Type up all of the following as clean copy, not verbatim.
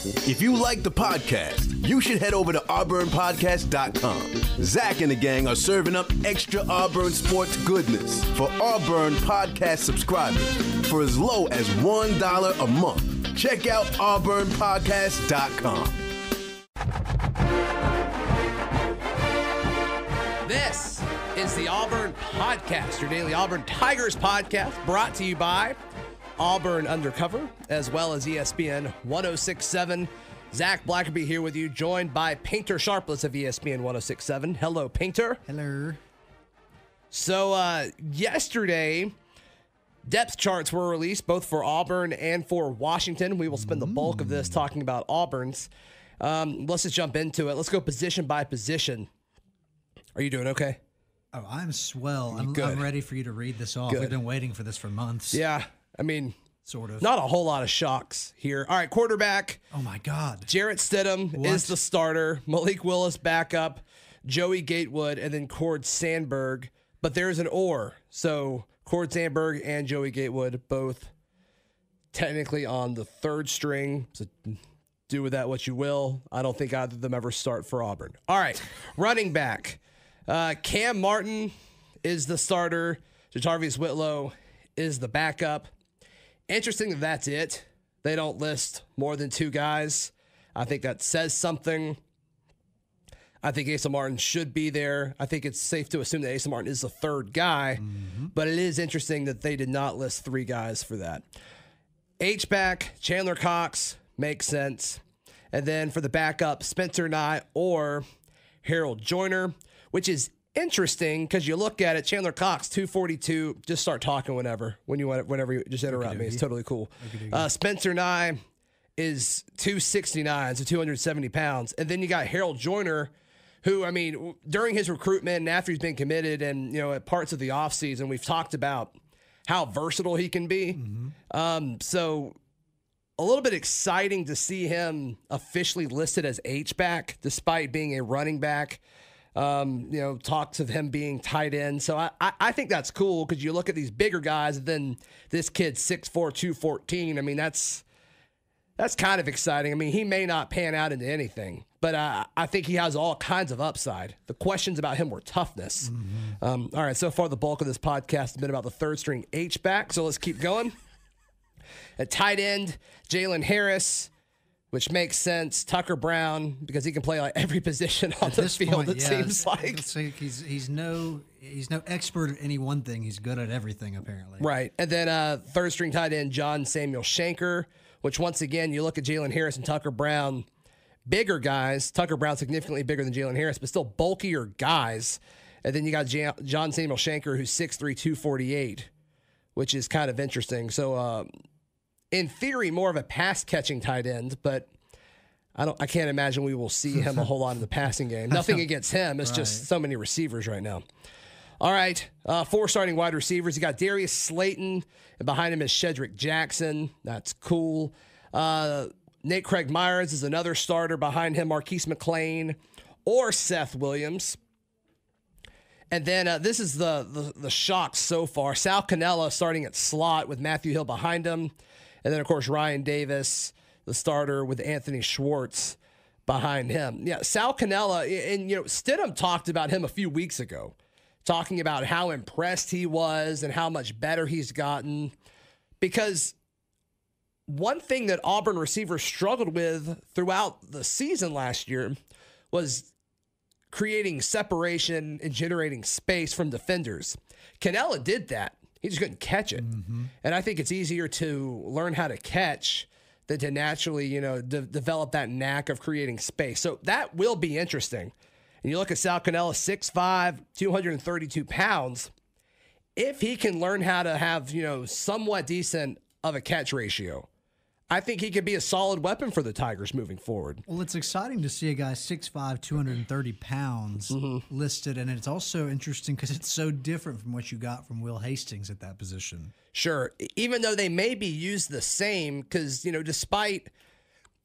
If you like the podcast, you should head over to auburnpodcast.com. Zach and the gang are serving up extra Auburn sports goodness for Auburn podcast subscribers for as low as $1 a month. Check out auburnpodcast.com. This is the Auburn Podcast, your daily Auburn Tigers podcast, brought to you by Auburn Undercover, as well as ESPN 106.7. Zach Blackerby here with you, joined by Painter Sharpless of ESPN 106.7. Hello, Painter. Hello. So, yesterday, depth charts were released, both for Auburn and for Washington. We will spend the bulk of this talking about Auburn's. Let's just jump into it. Let's go position by position. Are you doing okay? Oh, I'm swell. I'm ready for you to read this off. Good. We've been waiting for this for months. Yeah, I mean, sort of. Not a whole lot of shocks here. All right, quarterback. Oh, my God. Jarrett Stidham is the starter. Malik Willis backup. Joey Gatewood, and then Cord Sandberg. But there's an or. So Cord Sandberg and Joey Gatewood both technically on the third string. So do with that what you will. I don't think either of them ever start for Auburn. All right, running back. Cam Martin is the starter. Jatarvius Whitlow is the backup. Interesting that that's it. They don't list more than two guys. I think that says something. I think Asa Martin should be there. I think it's safe to assume that Asa Martin is the third guy, but it is interesting that they did not list three guys for that. H-back, Chandler Cox, makes sense. And then for the backup, Spencer Nye or Harold Joyner, which is interesting because you look at it, Chandler Cox, 242, just start talking whenever you just interrupt me. It's totally cool. Spencer Nye is 269, so 270 pounds. And then you got Harold Joyner, who, I mean, during his recruitment and after he's been committed and, at parts of the offseason, we've talked about how versatile he can be. So a little bit exciting to see him officially listed as H-back, despite being a running back. Talks of him being tight end. So I think that's cool because you look at these bigger guys and then this kid's 6'4", 214. I mean, that's kind of exciting. I mean, he may not pan out into anything, but I think he has all kinds of upside. The questions about him were toughness. All right, so far the bulk of this podcast has been about the third string H-back, so let's keep going. At tight end, Jalen Harris, which makes sense. Tucker Brown, because he can play like every position on the field, it seems like. He's no expert at any one thing. He's good at everything, apparently. Right. And then third string tight end, John Samuel Shanker, which once again, you look at Jalen Harris and Tucker Brown, bigger guys. Tucker Brown significantly bigger than Jalen Harris, but still bulkier guys. And then you got John Samuel Shanker, who's 6'3", 248, which is kind of interesting. So, in theory, more of a pass-catching tight end, but I can't imagine we will see him a whole lot in the passing game. Nothing against him. It's just so many receivers right now. All right, four starting wide receivers. You got Darius Slayton, and behind him is Shedrick Jackson. That's cool. Nate Craig Myers is another starter. Behind him, Marquise McLean or Seth Williams. And then this is the shock so far. Sal Cannella starting at slot with Matthew Hill behind him. And then, of course, Ryan Davis, the starter, with Anthony Schwartz behind him. Yeah, Sal Cannella, and, Stidham talked about him a few weeks ago, talking about how impressed he was and how much better he's gotten. Because one thing that Auburn receivers struggled with throughout the season last year was creating separation and generating space from defenders. Cannella did that. He just couldn't catch it. And I think it's easier to learn how to catch than to naturally, develop that knack of creating space. So that will be interesting. And you look at Sal Cannella, 6'5", 232 pounds. If he can learn how to have, somewhat decent of a catch ratio, I think he could be a solid weapon for the Tigers moving forward. Well, it's exciting to see a guy 6'5", 230 pounds listed, and it's also interesting because it's so different from what you got from Will Hastings at that position. Sure. Even though they may be used the same, because, despite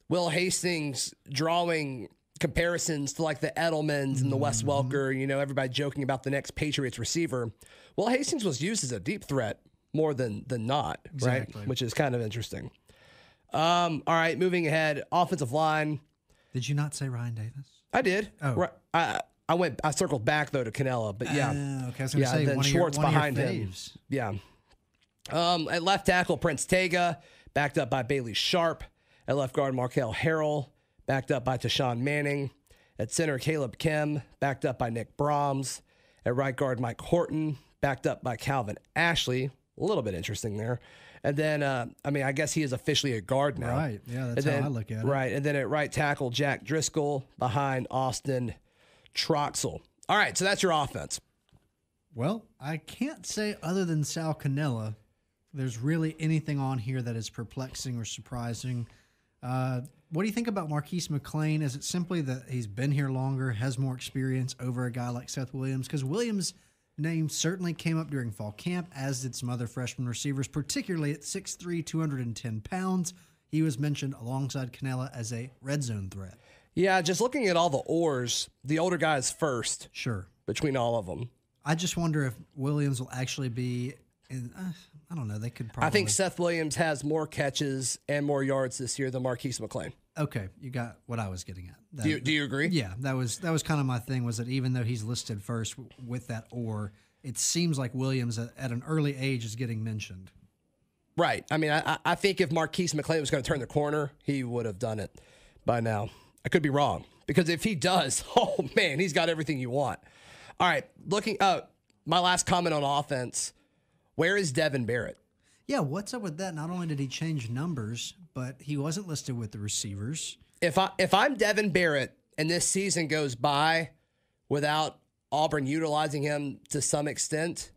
Will Hastings drawing comparisons to like the Edelmans and the Wes Welker, everybody joking about the next Patriots receiver, Will Hastings was used as a deep threat more than not, right? Which is kind of interesting. All right, moving ahead. Offensive line. Did you not say Ryan Davis? I did. Oh. I circled back though to Canella, but yeah. Okay, I was going to say then one Schwartz of your behind faves. him. Yeah. At left tackle, Prince Tega, backed up by Bailey Sharp. At left guard, Markel Harrell, backed up by Tashawn Manning. At center, Caleb Kim, backed up by Nick Brahms. At right guard, Mike Horton, backed up by Calvin Ashley. A little bit interesting there. And then, I guess he is officially a guard now. Right. Yeah, that's how I look at it. Right. And then at right tackle, Jack Driscoll behind Austin Troxel. All right, so that's your offense. Well, I can't say other than Sal Cannella, there's really anything on here that is perplexing or surprising. What do you think about Marquise McLean? Is it simply that he's been here longer, has more experience over a guy like Seth Williams? Because Williams' name certainly came up during fall camp, as did some other freshman receivers, particularly at 6'3", 210 pounds. He was mentioned alongside Cannella as a red zone threat. Yeah, just looking at all the oars, the older guy is first. Sure. Between all of them. I just wonder if Williams will actually be in, I don't know, they could probably. I think Seth Williams has more catches and more yards this year than Marquise McLean. Okay, you got what I was getting at. Do you agree? Yeah, that was kind of my thing, was that even though he's listed first with that or, it seems like Williams at an early age is getting mentioned. Right. I mean, I think if Marquise McLean was going to turn the corner, he would have done it by now. I could be wrong, because if he does, oh man, he's got everything you want. All right, my last comment on offense, where is Devin Barrett? Yeah, what's up with that? Not only did he change numbers, but he wasn't listed with the receivers. If I'm Devin Barrett and this season goes by without Auburn utilizing him to some extent,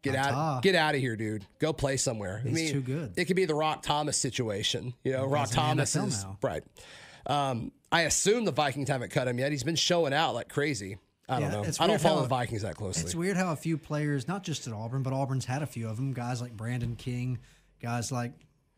get out of here, dude. Go play somewhere. He's too good. It could be the Rock Thomas situation. Rock Thomas is right. I assume the Vikings haven't cut him yet. He's been showing out like crazy. I don't know. I don't follow the Vikings that closely. It's weird how a few players, not just at Auburn, but Auburn's had a few of them. Guys like Brandon King, guys like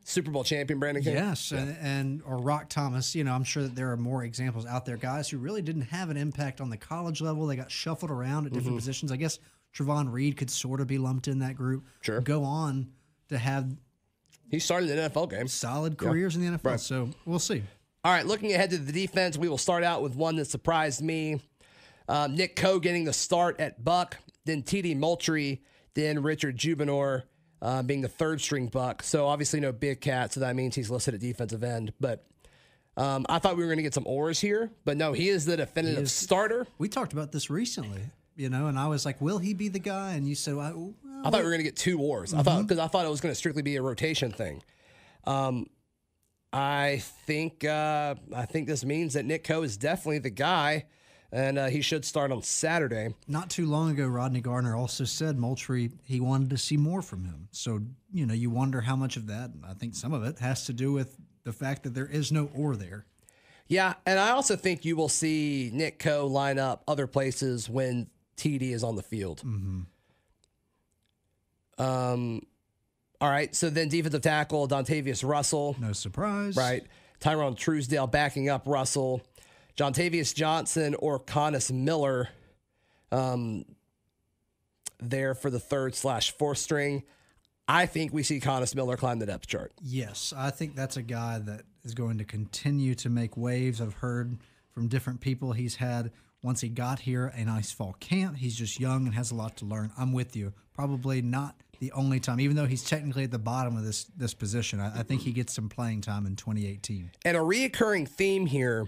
Super Bowl champion Brandon King. Yes, yeah. or Rock Thomas. I'm sure that there are more examples out there. Guys who really didn't have an impact on the college level. They got shuffled around at different positions. I guess Trevon Reed could sort of be lumped in that group. Sure. Go on to have. He started an NFL game. Solid careers in the NFL. Right. So we'll see. All right, looking ahead to the defense, we will start out with one that surprised me. Nick Coe getting the start at Buck, then T.D. Moultrie, then Richard Jubinor being the third-string Buck. So obviously no big cat, so that means he's listed at defensive end. But I thought we were going to get some oars here, but no, he is the definitive starter. We talked about this recently, and I was like, will he be the guy? And you said, I thought we were going to get two oars. Because I thought it was going to strictly be a rotation thing. I think this means that Nick Coe is definitely the guy, and he should start on Saturday. Not too long ago, Rodney Garner also said Moultrie, he wanted to see more from him. So, you wonder how much of that, I think some of it, has to do with the fact that there is no or there. Yeah, and I also think you will see Nick Coe line up other places when TD is on the field. All right, so then defensive tackle, Dontavius Russell. No surprise. Right. Tyrone Truesdale backing up Russell. Jontavius Johnson or Connis Miller there for the 3rd/4th string. I think we see Connis Miller climb the depth chart. Yes, I think that's a guy that is going to continue to make waves. I've heard from different people he's had, once he got here, a nice fall camp. He's just young and has a lot to learn. I'm with you. Probably not the only time, even though he's technically at the bottom of this position. I think he gets some playing time in 2018. And a reoccurring theme here,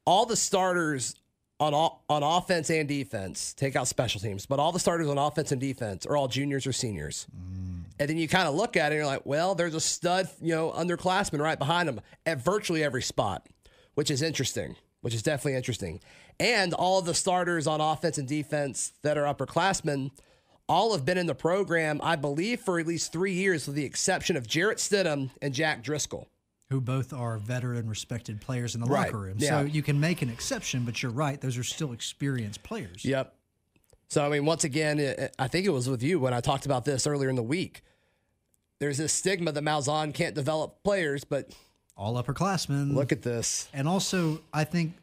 all the starters on offense and defense, take out special teams, but all the starters on offense and defense are all juniors or seniors. And then you kind of look at it and you're like, well, there's a stud, underclassman right behind him at virtually every spot, which is interesting, which is definitely interesting. And all of the starters on offense and defense that are upperclassmen all have been in the program, I believe, for at least 3 years, with the exception of Jarrett Stidham and Jack Driscoll, who both are veteran, respected players in the locker room. Yeah. So you can make an exception, but you're right. Those are still experienced players. Yep. So, once again, I think it was with you when I talked about this earlier in the week. There's this stigma that Malzahn can't develop players, but all upperclassmen. Look at this. And also, I think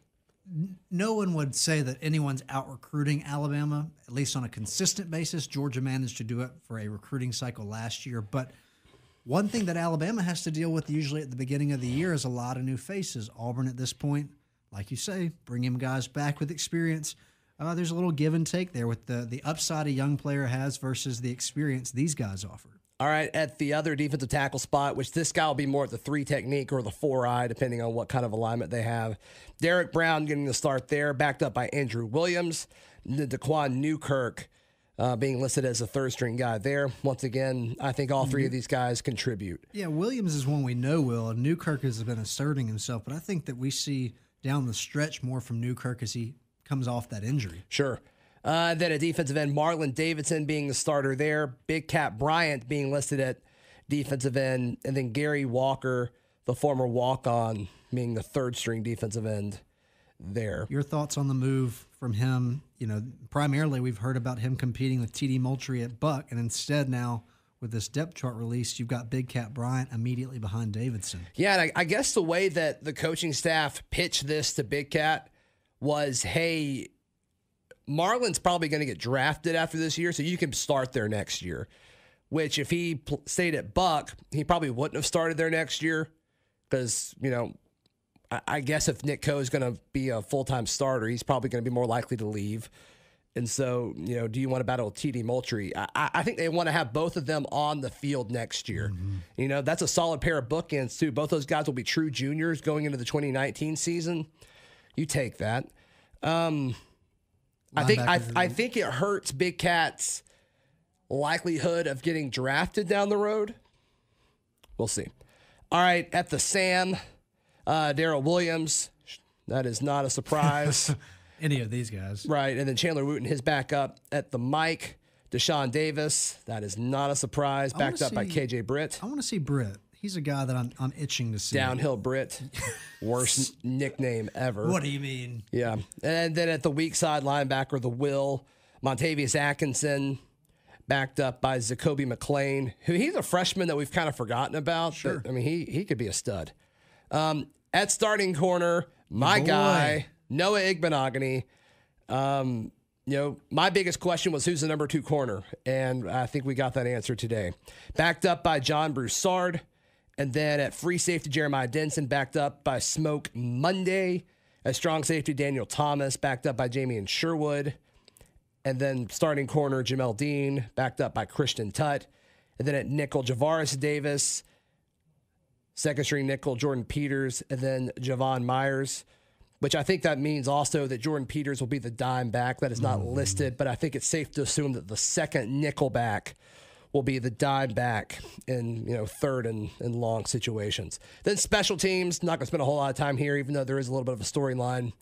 no one would say that anyone's out recruiting Alabama, at least on a consistent basis. Georgia managed to do it for a recruiting cycle last year, but One thing that Alabama has to deal with usually at the beginning of the year is a lot of new faces. Auburn at this point, like you say, bringing guys back with experience. There's a little give and take there with the upside a young player has versus the experience these guys offer. All right, at the other defensive tackle spot, which this guy will be more at the 3 technique or the 4-eye, depending on what kind of alignment they have. Derek Brown getting the start there, backed up by Andrew Williams. Daquan Newkirk being listed as a third-string guy there. Once again, I think all three of these guys contribute. Yeah, Williams is one we know will, and Newkirk has been asserting himself, but I think that we see down the stretch more from Newkirk as he comes off that injury. Sure. Then at defensive end, Marlon Davidson being the starter there. Big Cat Bryant being listed at defensive end. And then Gary Walker, the former walk-on, being the third-string defensive end there. Your thoughts on the move from him? You know, primarily we've heard about him competing with T.D. Moultrie at Buck, and instead now with this depth chart release, you've got Big Cat Bryant immediately behind Davidson. Yeah, and I guess the way that the coaching staff pitched this to Big Cat was, hey, Marlon's probably going to get drafted after this year, so you can start there next year. Which, if he stayed at Buck, he probably wouldn't have started there next year because, you know, I guess if Nick Coe is going to be a full-time starter, he's probably going to be more likely to leave. And so, you know, do you want to battle T.D. Moultrie? I think they want to have both of them on the field next year. Mm-hmm. You know, that's a solid pair of bookends, too. Both those guys will be true juniors going into the 2019 season. You take that. I think it hurts Big Cat's likelihood of getting drafted down the road. We'll see. All right, at the Sam, Darrell Williams. That is not a surprise. Any of these guys. Right, and then Chandler Wooten, his backup at the Mike. Deshaun Davis. That is not a surprise. Backed up by KJ Britt. I want to see Britt. He's a guy that I'm itching to see. Downhill Britt. Worst nickname ever. What do you mean? Yeah. And then at the weak side linebacker, the Will, Montavious Atkinson, backed up by Zacoby McClain, who he's a freshman that we've kind of forgotten about. Sure. But, I mean, he could be a stud. At starting corner, my guy, Noah Igbenogany. You know, my biggest question was who's the number 2 corner, and I think we got that answer today. Backed up by John Broussard. And then at free safety, Jeremiah Denson, backed up by Smoke Monday. At strong safety, Daniel Thomas, backed up by Jamie Sherwood. And then starting corner, Jamel Dean, backed up by Christian Tutt. And then at nickel, Javaris Davis. Second string nickel, Jordan Peters. And then Javon Myers, which I think that means also that Jordan Peters will be the dime back. That is not listed, but I think it's safe to assume that the second nickel back will be the dime back in, you know, third and long situations. Then special teams, not going to spend a whole lot of time here, even though there is a little bit of a storyline.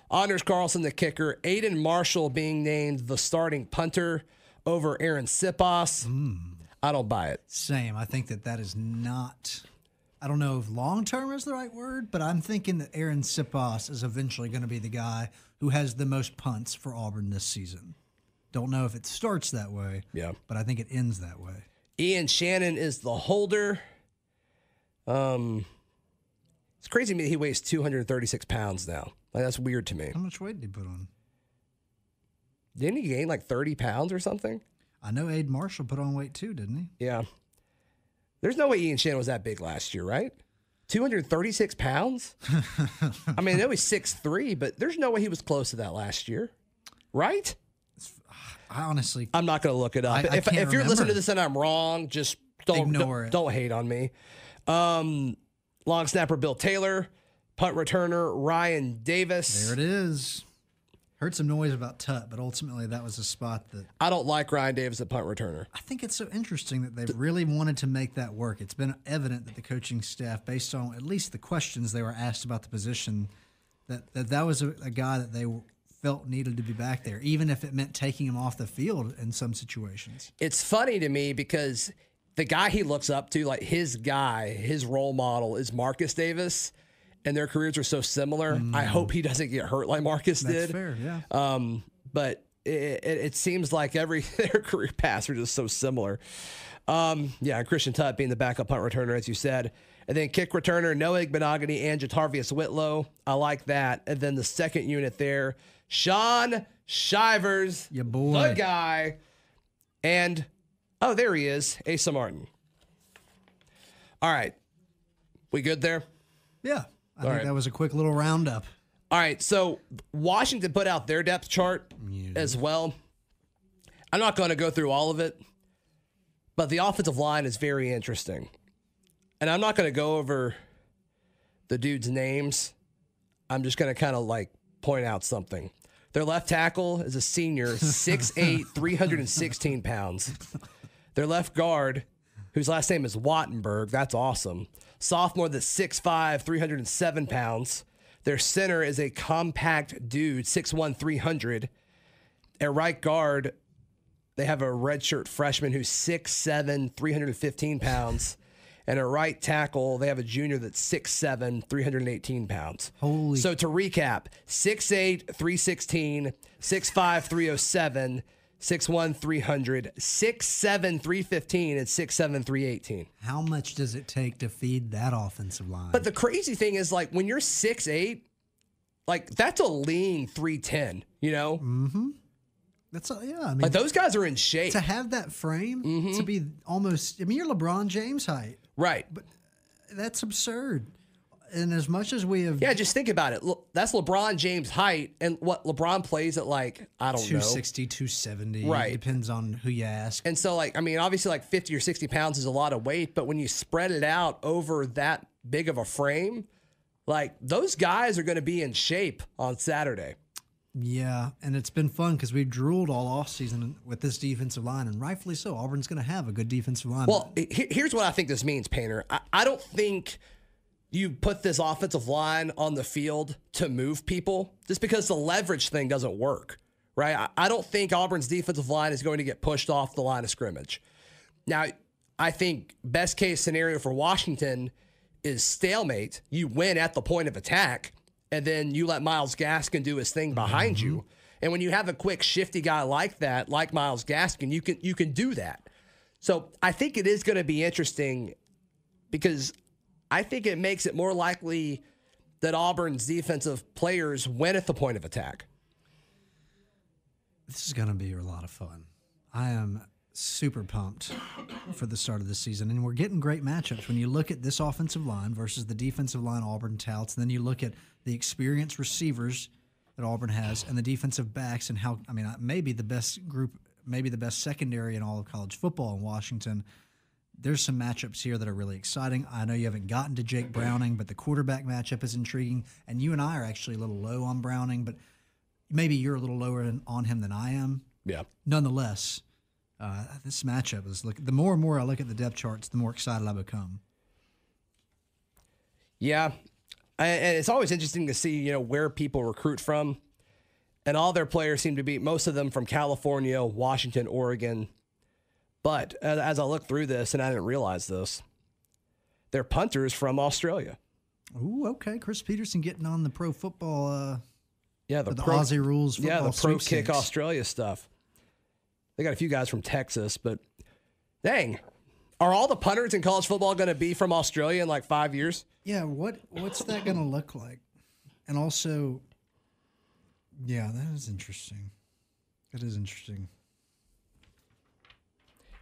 Anders Carlson, the kicker. Aiden Marshall being named the starting punter over Aaron Sipos. I don't buy it. Same. I think that is not, I don't know if long-term is the right word, but I'm thinking that Aaron Sipos is eventually going to be the guy who has the most punts for Auburn this season. Don't know if it starts that way, but I think it ends that way. Ian Shannon is the holder. It's crazy to me that he weighs 236 pounds now. Like, that's weird to me. How much weight did he put on? Didn't he gain like 30 pounds or something? I know Aiden Marshall put on weight too, didn't he? Yeah. There's no way Ian Shannon was that big last year, right? 236 pounds? I mean, I know he's 6'3", but there's no way he was close to that last year, right? I'm not going to look it up. If you're listening to this and I'm wrong, just don't hate on me. Long snapper Bill Taylor, punt returner Ryan Davis. There it is. Heard some noise about Tutt, but ultimately that was a spot that I don't like Ryan Davis at punt returner. I think it's so interesting that they really wanted to make that work. It's been evident that the coaching staff, based on at least the questions they were asked about the position, that was a guy that they felt needed to be back there, even if it meant taking him off the field in some situations. It's funny to me because the guy he looks up to, like his role model is Marcus Davis, and their careers are so similar. I hope he doesn't get hurt like Marcus did. That's fair, yeah. But it seems like their career paths are just so similar. Christian Tutt being the backup punt returner, as you said. And then kick returner, Noah Igbenogany and Jatarvius Whitlow. I like that. And then the second unit there, Sean Shivers, your boy, the guy. And, there he is, Asa Martin. All right. We good there? Yeah. I think that was a quick little roundup. All right. So Washington put out their depth chart as well. I'm not going to go through all of it, but the offensive line is very interesting. And I'm not going to go over the dudes' names. I'm just going to kind of point out something. Their left tackle is a senior, 6'8", 316 pounds. Their left guard, whose last name is Wattenberg, that's awesome. Sophomore that's 6'5", 307 pounds. Their center is a compact dude, 6'1", 300. At right guard, they have a redshirt freshman who's 6'7", 315 pounds. And at right tackle, they have a junior that's 6'7", 318 pounds. So to recap, 6'8", 316, 6'5", 307, 6'1", 300, 6'7", 315, and 6'7", 318. How much does it take to feed that offensive line? But the crazy thing is, when you're 6'8", that's a lean 310, you know? Mm-hmm. I mean, those guys are in shape. To have that frame, to be almost, you're LeBron James height. Right. But that's absurd. And as much as we have... Yeah, just think about it. That's LeBron James height, and what LeBron plays at, I don't know. 260, 270. Right. Depends on who you ask. And so, obviously, 50 or 60 pounds is a lot of weight, but when you spread it out over that big of a frame, those guys are going to be in shape on Saturday. Yeah, and it's been fun because we've drooled all offseason with this defensive line, and rightfully so. Auburn's going to have a good defensive line. Well, here's what I think this means, Painter. I don't think you put this offensive line on the field to move people just because the leverage thing doesn't work, right? I don't think Auburn's defensive line is going to get pushed off the line of scrimmage. Now, I think best case scenario for Washington is stalemate. You win at the point of attack, and then you let Myles Gaskin do his thing behind you. And when you have a quick, shifty guy like that, like Myles Gaskin, you can do that. So I think it is going to be interesting because I think it makes it more likely that Auburn's defensive players win at the point of attack. This is going to be a lot of fun. I am super pumped for the start of the season, and we're getting great matchups. When you look at this offensive line versus the defensive line Auburn touts, and then you look at the experienced receivers that Auburn has and the defensive backs and how, maybe the best group, maybe the best secondary in all of college football in Washington. There's some matchups here that are really exciting. I know you haven't gotten to Jake Browning, but the quarterback matchup is intriguing, and you and I are actually a little low on Browning, but maybe you're a little lower on him than I am. Yeah. Nonetheless, this matchup is the more and more I look at the depth charts, the more excited I become. Yeah, and it's always interesting to see where people recruit from, and all their players seem to be, most of them from California, Washington, Oregon. But as I look through this, and I didn't realize this, they're punters from Australia. Ooh, okay, Chris Peterson getting on the pro football. The Aussie rules. Yeah, the Pro Kick Australia stuff. They got a few guys from Texas, but dang, are all the punters in college football going to be from Australia in 5 years? Yeah, what's that going to look like? And also, yeah, that is interesting. That is interesting.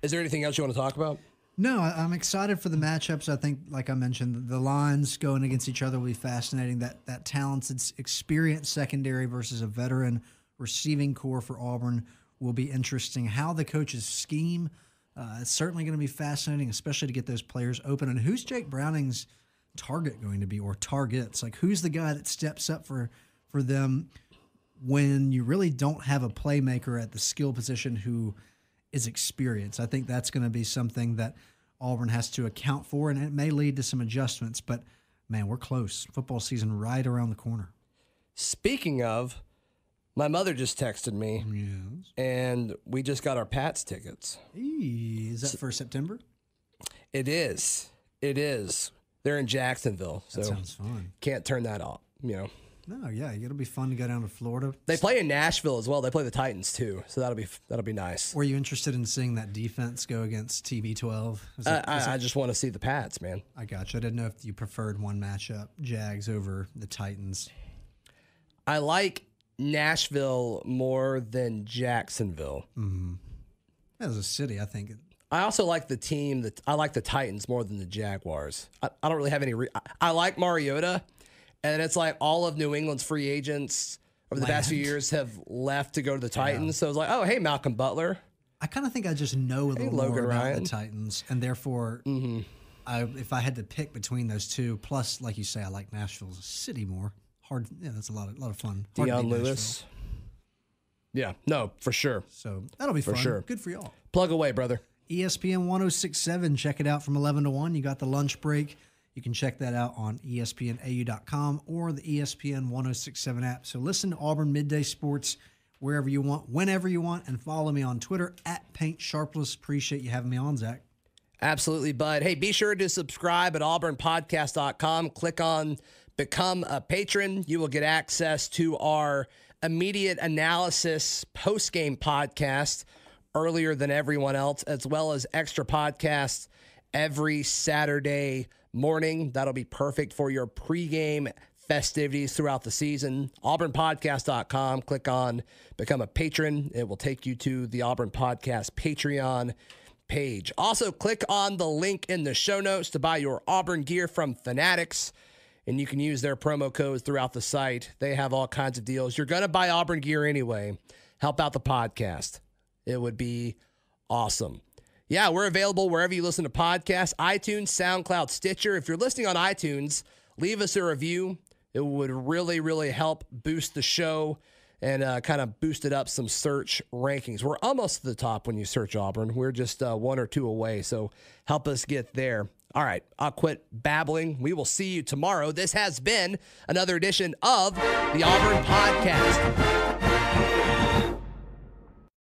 Is there anything else you want to talk about? No, I'm excited for the matchups. I think, like I mentioned, the lines going against each other will be fascinating. That talented, experienced secondary versus a veteran receiving core for Auburn will be interesting. How the coaches scheme, it's certainly going to be fascinating, especially to get those players open. And who's Jake Browning's target going to be, or targets? Who's the guy that steps up for them when you really don't have a playmaker at the skill position who is experienced? I think that's going to be something that Auburn has to account for, and it may lead to some adjustments. But, man, we're close. Football season right around the corner. Speaking of, my mother just texted me, Yes. and we just got our Pats tickets. Is that for September? It is. It is. They're in Jacksonville, so That sounds fun. can't turn that off. No, yeah, it'll be fun to go down to Florida. They play in Nashville as well. They play the Titans too, so that'll be nice. Were you interested in seeing that defense go against TB12? I just want to see the Pats, man. I got you. I didn't know if you preferred one matchup, Jags over the Titans. I like Nashville more than Jacksonville. Mm-hmm. As a city, I think I also like the team I like the Titans more than the Jaguars. I don't really have any. I like Mariota, and it's like all of New England's free agents over the past few years have left to go to the Titans. Yeah. So it's like, oh, hey, Malcolm Butler. I kind of think I just know a little more about the Titans, and therefore, if I had to pick between those two, plus, like you say, I like Nashville's city more. Hard, yeah, that's a lot of fun. Deion Lewis. Yeah, no, for sure. So that'll be fun. For sure. Good for y'all. Plug away, brother. ESPN 1067. Check it out from 11 to 1. You got the lunch break. You can check that out on ESPNAU.com or the ESPN 1067 app. So listen to Auburn Midday Sports wherever you want, whenever you want, and follow me on Twitter at PaintSharpless. Appreciate you having me on, Zach. Absolutely, bud. Hey, be sure to subscribe at auburnpodcast.com. Click on Become a Patron. You will get access to our immediate analysis post-game podcast earlier than everyone else, as well as extra podcasts every Saturday morning. That'll be perfect for your pregame festivities throughout the season. auburnpodcast.com. Click on Become a Patron. It will take you to the Auburn Podcast Patreon page. Also, click on the link in the show notes to buy your Auburn gear from Fanatics, and you can use their promo codes throughout the site. They have all kinds of deals. You're going to buy Auburn gear anyway. Help out the podcast. It would be awesome. Yeah, we're available wherever you listen to podcasts, iTunes, SoundCloud, Stitcher. If you're listening on iTunes, leave us a review. It would really, really help boost the show and kind of boosted up some search rankings. We're almost to the top when you search Auburn. We're just 1 or 2 away, so help us get there. All right, I'll quit babbling. We will see you tomorrow. This has been another edition of the Auburn Podcast.